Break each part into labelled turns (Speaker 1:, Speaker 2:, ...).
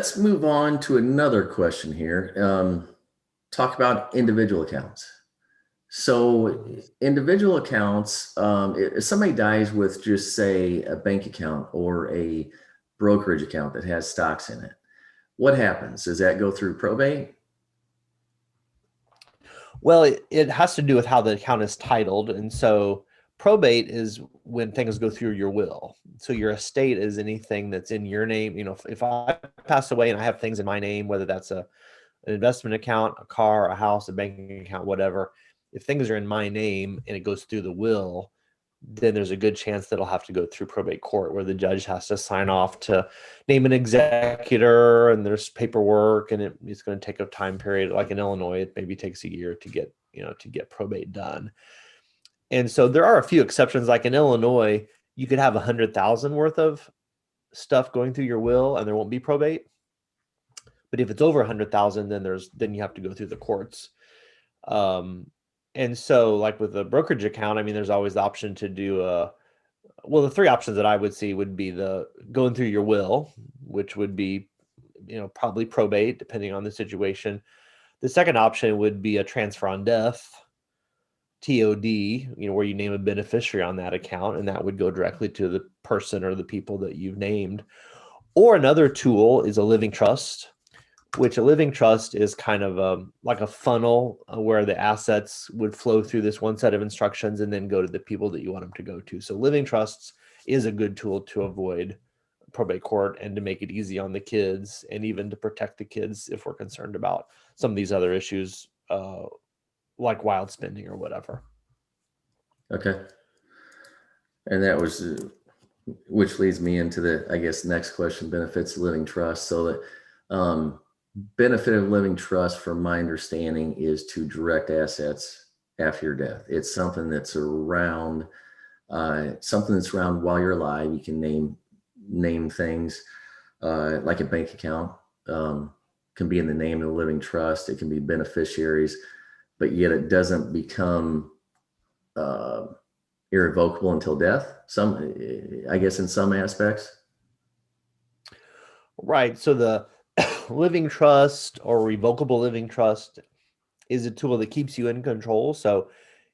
Speaker 1: let's move on to another question here. Talk about individual accounts. So individual accounts, if somebody dies with just say a bank account or a brokerage account that has stocks in it, what happens? Does that go through probate?
Speaker 2: Well, it has to do with how the account is titled. And so probate is when things go through your will. So your estate is anything that's in your name. If I pass away and I have things in my name, whether that's an investment account, a car, a house, a banking account, whatever, if things are in my name and it goes through the will, then there's a good chance that it'll have to go through probate court where the judge has to sign off to name an executor, and there's paperwork, and it's going to take a time period. Like in Illinois, it maybe takes a year to get probate done. And so there are a few exceptions. Like in Illinois, you could have 100,000 worth of stuff going through your will and there won't be probate. But if it's over 100,000, then you have to go through the courts. And so like with a brokerage account, I mean, there's always the option to do the three options that I would see would be the going through your will, which would be, probably probate depending on the situation. The second option would be a transfer on death, TOD, where you name a beneficiary on that account, and that would go directly to the person or the people that you've named. Or another tool is a living trust, which a living trust is kind of like a funnel where the assets would flow through this one set of instructions and then go to the people that you want them to go to. So living trusts is a good tool to avoid probate court and to make it easy on the kids, and even to protect the kids if we're concerned about some of these other issues, like wild spending or whatever.
Speaker 1: Okay. And that was, which leads me into the, I guess, next question, benefits of living trust. So that benefit of living trust, from my understanding, is to direct assets after your death. It's something that's around, while you're alive. You can name things, like a bank account, can be in the name of the living trust. It can be beneficiaries, but yet it doesn't become irrevocable until death. I guess in some aspects.
Speaker 2: Right. So the living trust or revocable living trust is a tool that keeps you in control. So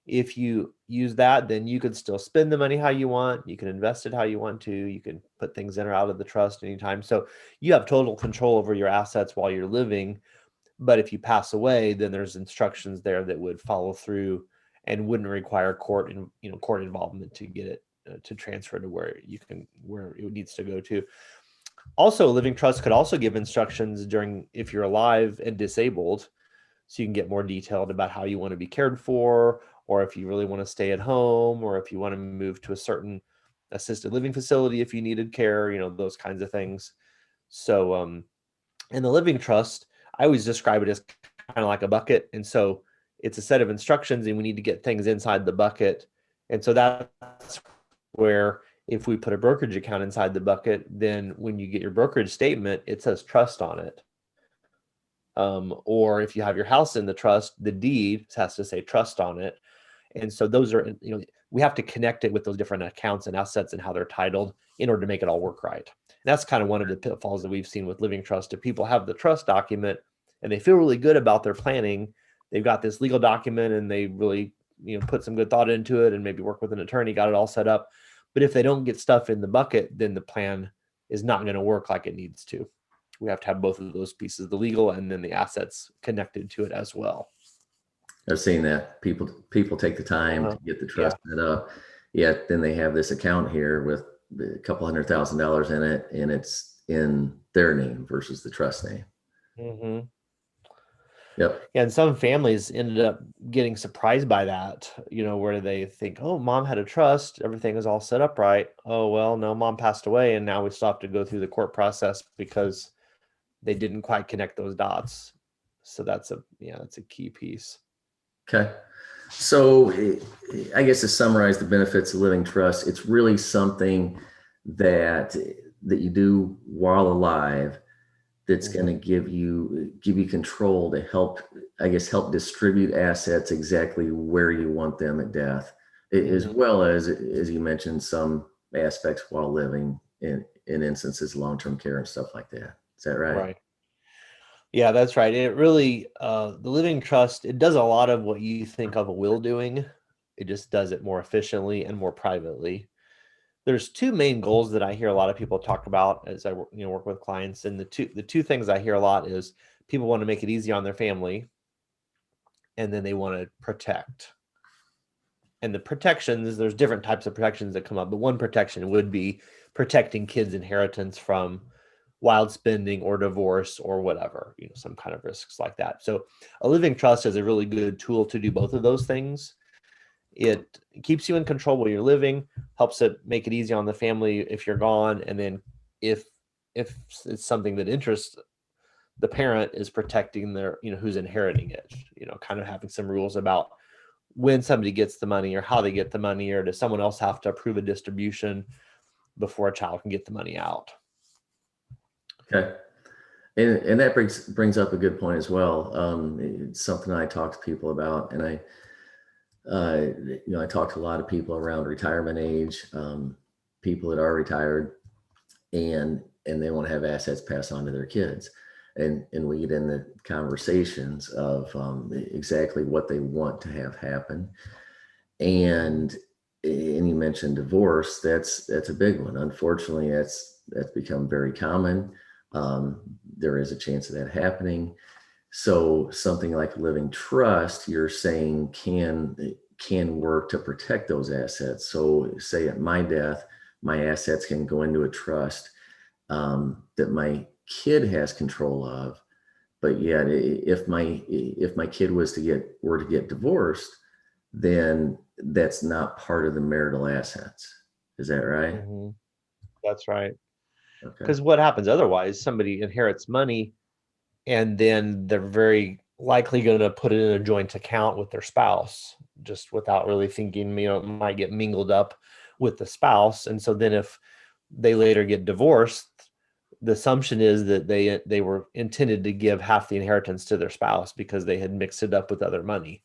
Speaker 2: if you use that, then you can still spend the money how you want. You can invest it how you want to. You can put things in or out of the trust anytime. So you have total control over your assets while you're living. But if you pass away, then there's instructions there that would follow through and wouldn't require court involvement to get it to transfer to where it needs to go to. Also, a living trust could also give instructions during if you're alive and disabled, so you can get more detailed about how you want to be cared for, or if you really want to stay at home, or if you want to move to a certain assisted living facility if you needed care, those kinds of things. So in the living trust, I always describe it as kind of like a bucket. And so it's a set of instructions, and we need to get things inside the bucket. And so that's where if we put a brokerage account inside the bucket, then when you get your brokerage statement, it says trust on it. Or if you have your house in the trust, the deed has to say trust on it. And so those are, we have to connect it with those different accounts and assets and how they're titled in order to make it all work right. And that's kind of one of the pitfalls that we've seen with living trust. If people have the trust document and they feel really good about their planning, they've got this legal document and they really, put some good thought into it and maybe work with an attorney, got it all set up. But if they don't get stuff in the bucket, then the plan is not going to work like it needs to. We have to have both of those pieces, the legal and then the assets connected to it as well.
Speaker 1: I've seen that people take the time to get the trust set up, yet then they have this account here with a couple $100,000 in it, and it's in their name versus the trust name.
Speaker 2: Mm-hmm.
Speaker 1: Yep.
Speaker 2: And some families ended up getting surprised by that, where they think, oh, mom had a trust, everything is all set up right. Oh, well, no, mom passed away, and now we still have to go through the court process because they didn't quite connect those dots. So that's a key piece.
Speaker 1: Okay. So I guess to summarize the benefits of living trust, it's really something that you do while alive that's going to give you control to help distribute assets exactly where you want them at death, as well as you mentioned, some aspects while living in instances of long-term care and stuff like that. Is that right?
Speaker 2: Right. Yeah, that's right. It really, the living trust, it does a lot of what you think of a will doing. It just does it more efficiently and more privately. There's two main goals that I hear a lot of people talk about as work with clients, and the two things I hear a lot is people want to make it easy on their family, and then they want to protect. And the protections, there's different types of protections that come up, but one protection would be protecting kids' inheritance from wild spending or divorce or whatever, some kind of risks like that. So a living trust is a really good tool to do both of those things. It keeps you in control while you're living, helps it make it easy on the family if you're gone, and then if if it's something that interests the parent, is protecting their, who's inheriting it, kind of having some rules about when somebody gets the money or how they get the money, or does someone else have to approve a distribution before a child can get the money out.
Speaker 1: Okay. And that brings up a good point as well. It's something I talk to people about, and I talk to a lot of people around retirement age, people that are retired, and they want to have assets passed on to their kids, and we get in the conversations of exactly what they want to have happen, and you mentioned divorce. That's a big one. Unfortunately, that's become very common. There is a chance of that happening. So something like a living trust, you're saying can work to protect those assets. So say at my death, my assets can go into a trust that my kid has control of. But yet, if my kid were to get divorced, then that's not part of the marital assets. Is that right?
Speaker 2: Mm-hmm. That's right.
Speaker 1: Okay.
Speaker 2: Because what happens otherwise, somebody inherits money and then they're very likely going to put it in a joint account with their spouse, just without really thinking, it might get mingled up with the spouse. And so then if they later get divorced, the assumption is that they were intended to give half the inheritance to their spouse because they had mixed it up with other money.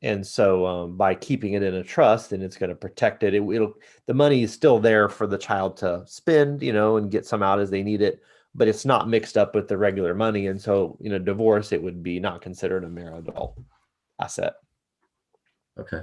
Speaker 2: And so by keeping it in a trust, and it's going to protect it, it'll the money is still there for the child to spend, and get some out as they need it, but it's not mixed up with the regular money. And so, divorce, it would be not considered a marital asset.
Speaker 1: Okay.